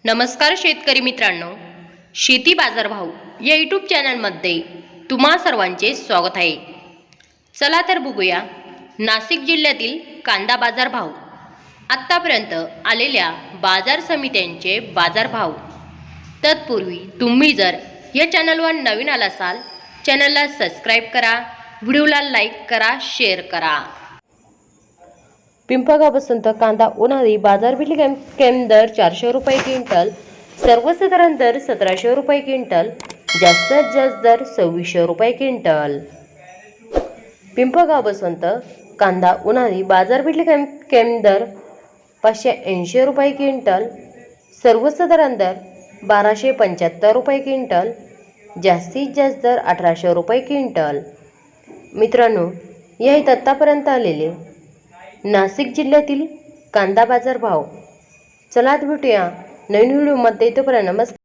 नमस्कार शेतकरी मित्रांनो, शेती बाजारभाव या यूट्यूब चॅनलमध्ये तुम्हा सर्वांचे स्वागत आहे। चला तर बघूया नाशिक जिल्ह्यातील कांदा बाजारभाव, आत्तापर्यंत आलेल्या बाजार समित्यांचे बाजारभाव। तत्पूर्वी तुम्ही जर या चॅनलवर नवीन आला असाल, चॅनलला सबस्क्राईब करा, व्हिडिओला लाईक करा, शेअर करा। पिंपळगाव बसंत कांदा उन्हाळी बाजारपेठ दर 400 रुपये क्विंटल, सर्वसाधारण दर 1700 रुपये क्विंटल, जास्तीत जास्त दर 2600 रुपये क्विंटल। पिंपळगाव बसंत कांदा उन्हाळी बाजारपेठ दर 580 रुपये क्विंटल, सर्वसाधारण दर 1275 रुपये क्विंटल, जास्तीत जास्त दर 1800 रुपये क्विंटल। मित्रांनो, या आतापर्यंत आलेले नाशिक जिल्ह्यातील कांदा बाजार भाव। चला भेटूया नवीन व्हिडिओमध्ये। तोपर्यंत नमस्कार।